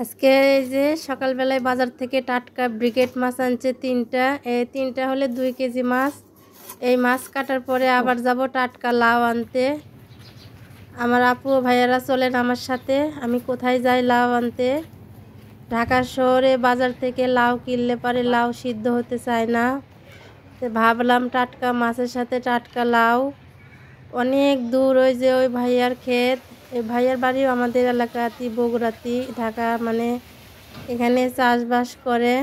আজকে এই যে সকালবেলায় বাজার থেকে টাটকা ব্রিগেড মাছ আনছে তিনটা। এই তিনটা হলে 2 কেজি মাছ। এই মাছ কাটার পরে আবার যাব টাটকা লাউ আনতে। আমার আপু ভাইয়ারা চলেন আমার সাথে। আমি কোথায় যাই লাউ আনতে? ঢাকা শহরে বাজার থেকে লাউ কিনলে পারে লাউ সিদ্ধ হতে চায় না। তো ভাবলাম টাটকা মাছের সাথে টাটকা লাউ। অনেক দূর ওই যে ওই ভাইয়ার ক্ষেত। এই ভাইয়ার বাড়িও আমাদের এলাকাতেই, বগুড়াতেই, ঢাকা মানে এখানে চাষবাস করে।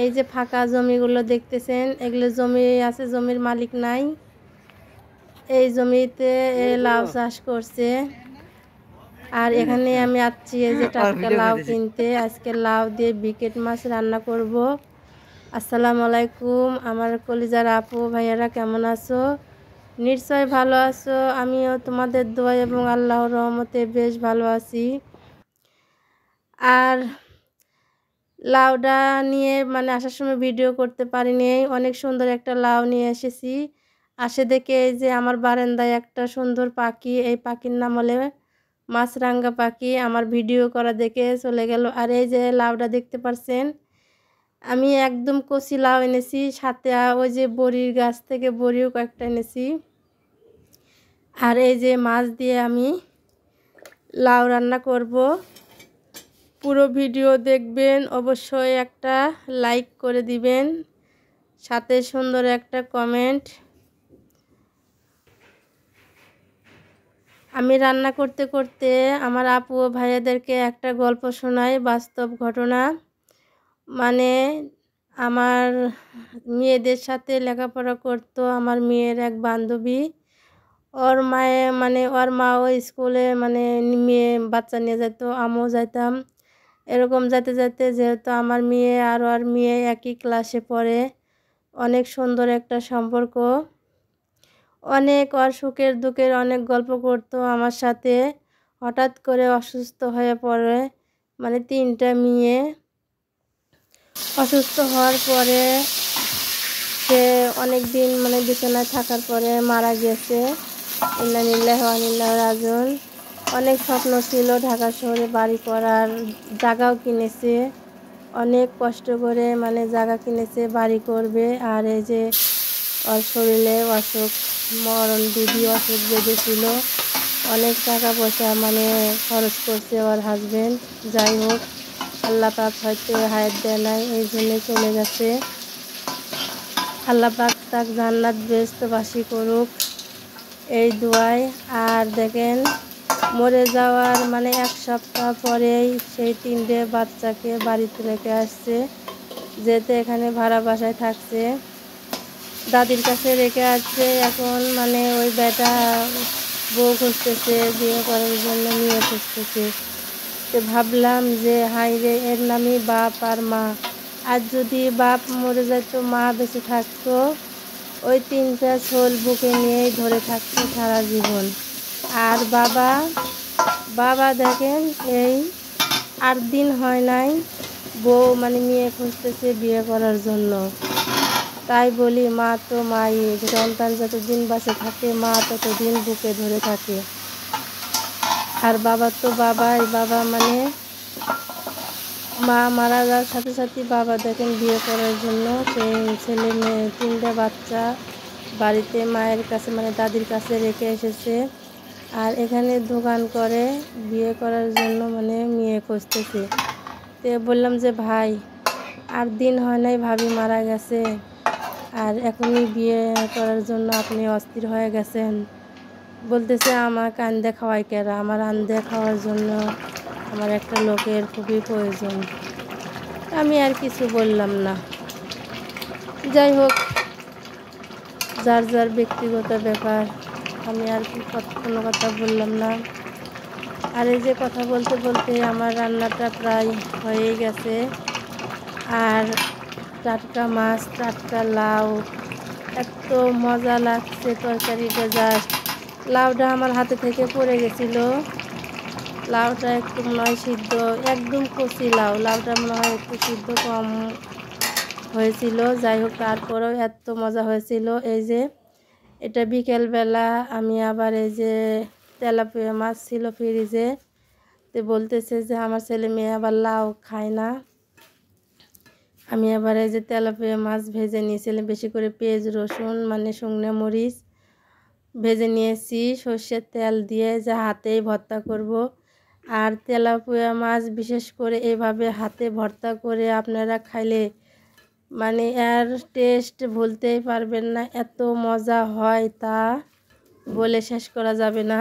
এই যে ফাঁকা জমিগুলো দেখতেছেন, এগুলো জমি আছে, জমির মালিক নাই। এই জমিতে লাউ চাষ করছে। আর এখানে আমি আসছি এই যে টাটকা লাউ কিনতে। আজকে লাউ দিয়ে ব্রিগেড মাছ রান্না করব। আসসালামু আলাইকুম আমার কলিজার আপু ভাইয়ারা, কেমন আছো? নিশ্চয় ভালো আছো। আমিও তোমাদের দোয়া এবং আল্লাহর রহমতে বেশ ভালো আছি। আর লাউটা নিয়ে মানে আসার সময় ভিডিও করতে পারিনি। অনেক সুন্দর একটা লাউ নিয়ে এসেছি। আসে দেখে এই যে আমার বারান্দায় একটা সুন্দর পাখি, এই পাখির নাম হলে মাছরাঙা পাখি, আমার ভিডিও করা দেখে চলে গেল। আর এই যে লাউটা দেখতে পাচ্ছেন, আমি একদম কচি লাউ এনেছি, সাথে ওই যে বড়ির গাছ থেকে বড়িও কয়েকটা এনেছি। আর এই যে মাছ দিয়ে আমি লাউ রান্না করব। পুরো ভিডিও দেখবেন, অবশ্যই একটা লাইক করে দিবেন, সাথে সুন্দর একটা কমেন্ট। আমি রান্না করতে করতে আমার আপু ও ভাইয়াদেরকে একটা গল্প শোনাই, বাস্তব ঘটনা। মানে আমার মেয়েদের সাথে লেখাপড়া করতো আমার মেয়ের এক বান্ধবী। ওর মায়ে মানে ওর মাও স্কুলে মানে মেয়ে বাচ্চা নিয়ে যেত, আমিও যাইতাম। এরকম যেতে যেতে যেহেতু আমার মেয়ে আর ওর মেয়ে একই ক্লাসে পড়ে, অনেক সুন্দর একটা সম্পর্ক। অনেক ওর সুখের দুঃখের অনেক গল্প করতো আমার সাথে। হঠাৎ করে অসুস্থ হয়ে পড়ে, মানে তিনটা মেয়ে। অসুস্থ হওয়ার পরে সে অনেক দিন মানে বিছানায় থাকার পরে মারা গেছে। ইন্না লিল্লাহি ওয়া ইন্না ইলাইহি রাজিউন। অনেক স্বপ্ন ছিল ঢাকা শহরে বাড়ি করার, জায়গাও কিনেছে অনেক কষ্ট করে, মানে জায়গা কিনেছে, বাড়ি করবে। আর এই যে ওর শরীরে অসুখ, মরণ বিধি অসুখ বেঁধেছিল। অনেক টাকা পয়সা মানে খরচ করছে ওর হাজবেন্ড। যাই হোক, আল্লাহ পাক হয়তো হায়াত দেয় নাই, এই জন্যে চলে গেছে। আল্লাহ পাক তাক জান্নাত বেহেশতবাসী করুক, এই দোয়ায়। আর দেখেন, মরে যাওয়ার মানে 1 সপ্তাহ পরেই সেই তিনটে বাচ্চাকে বাড়িতে রেখে আসছে, যেতে এখানে ভাড়া বাসায় থাকছে, দাদির কাছে রেখে আসছে। এখন মানে ওই বেটা বউ খুঁজতেছে, বিয়ে করার জন্য মেয়ে খুঁজতেছে। তো ভাবলাম যে হাই রে, এর নামই বাপ আর মা। আর যদি বাপ মরে যেত, মা বেঁচে থাকতো, ওই তিনটা ছোল বুকে নিয়েই ধরে থাকতো সারা জীবন। আর বাবা বাবা দেখেন, এই 8 দিন হয় নাই, বউ মানে মেয়ে খুঁজতেছে বিয়ে করার জন্য। তাই বলি, মা তো মাই, সন্তান যতদিন বাঁচে থাকে মা ততদিন বুকে ধরে থাকে। আর বাবা তো বাবাই, বাবা মানে মা মারা যাওয়ার সাথে সাথে বাবা দেখেন বিয়ে করার জন্য সেই ছেলে মেয়ে তিনটা বাচ্চা বাড়িতে মায়ের কাছে মানে দাদির কাছে রেখে এসেছে। আর এখানে দোকান করে বিয়ে করার জন্য মানে মেয়ে খুঁজতেছে। তো বললাম যে ভাই, 8 দিন হয় নাই ভাবি মারা গেছে, আর এখনই বিয়ে করার জন্য আপনি অস্থির হয়ে গেছেন। বলতেছে আমার কান্দে খাওয়াই কেরা, আমার আন্দে খাওয়ার জন্য আমার একটা লোকের খুবই প্রয়োজন। আমি আর কিছু বললাম না। যাই হোক, যার যার ব্যক্তিগত ব্যাপার, আমি আর কোনো কথা বললাম না। আর এই যে কথা বলতে বলতে আমার রান্নাটা প্রায় হয়ে গেছে। আর টাটকা মাছ, টাটকা লাউ, এত মজা লাগছে তরকারিটা, জাস্ট। লাউটা আমার হাতে থেকে পড়ে গেছিল। লাউটা একটু মনে হয় সিদ্ধ, একদম কচি লাউ, লাউটা মনে হয় একটু সিদ্ধ কম হয়েছিল। যাই হোক, তারপরেও এত মজা হয়েছিল। এই যে এটা বিকেলবেলা আমি আবার এই যে তেলাপিয়া মাছ ছিল ফ্রিজে, তো বলতেছে যে আমার ছেলে মেয়ে আবার লাউ খায় না। আমি আবার এই যে তেলাপিয়া মাছ ভেজে নিয়েছিলাম, বেশি করে পেঁয়াজ রসুন মানে শুকনো মরিচ ভেজে নিয়েছি সর্ষের তেল দিয়ে, যে হাতেই ভর্তা করব। আর তেলাপিয়া মাছ বিশেষ করে এভাবে হাতে ভর্তা করে আপনারা খাইলে মানে এর টেস্ট ভুলতেই পারবেন না, এত মজা হয় তা বলে শেষ করা যাবে না।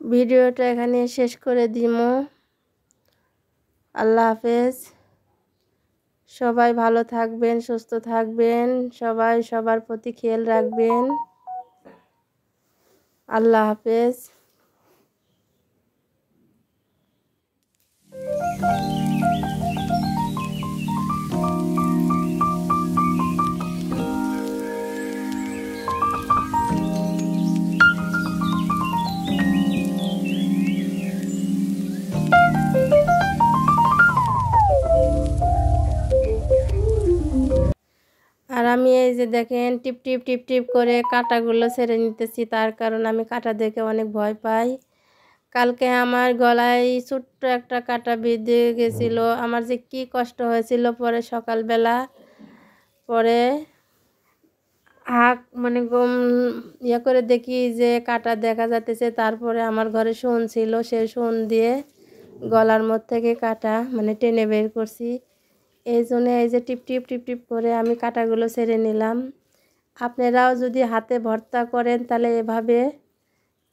ভিডিওটা এখানে শেষ করে দিমু। আল্লাহ হাফেজ। সবাই ভালো থাকবেন, সুস্থ থাকবেন, সবাই সবার প্রতি খেয়াল রাখবেন। আল্লাহ হাফেজ। আর আমি এই যে দেখেন টিপ টিপ টিপ টিপ করে কাঁটাগুলো ছেড়ে নিতেছি, তার কারণ আমি কাঁটা দেখে অনেক ভয় পাই। কালকে আমার গলায় ছোট্ট একটা কাঁটা বিঁধে গেছিল, আমার যে কি কষ্ট হয়েছিল। পরে সকালবেলা পরে হাঁক মানে ইয়ে করে দেখি যে কাঁটা দেখা যাচ্ছে। তারপরে আমার ঘরে শোন ছিল, সেই শোন দিয়ে গলার মধ্যে থেকে কাঁটা মানে টেনে বের করছি। এই জন্য এই যে টিপ টিপ টিপ টিপ করে আমি কাঁটাগুলো ছেড়ে নিলাম। আপনারাও যদি হাতে ভর্তা করেন তাহলে এভাবে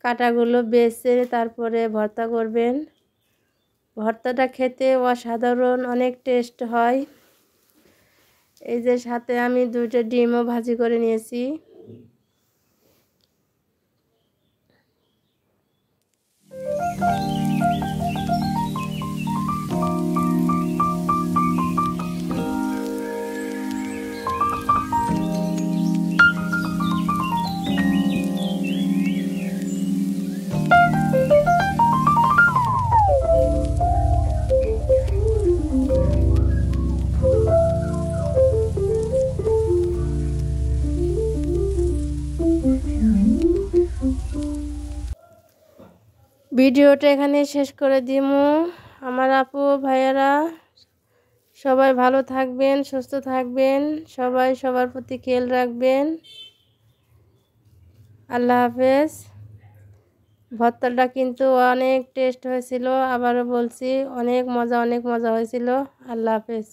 কাঁটাগুলো বেছে তারপরে ভর্তা করবেন। ভর্তাটা খেতে অসাধারণ অনেক টেস্ট হয়। এই যে সাথে আমি 2টা ডিমও ভাজি করে নিয়েছি। ভিডিওটা এখানে শেষ করে দিমু। আমার আপু ভাইয়ারা সবাই ভালো থাকবেন, সুস্থ থাকবেন, সবাই সবার প্রতি খেয়াল রাখবেন। আল্লাহ হাফেজ। ভর্তাটা কিন্তু অনেক টেস্ট হয়েছিল, আবারও বলছি অনেক মজা হয়েছিল। আল্লাহ হাফেজ।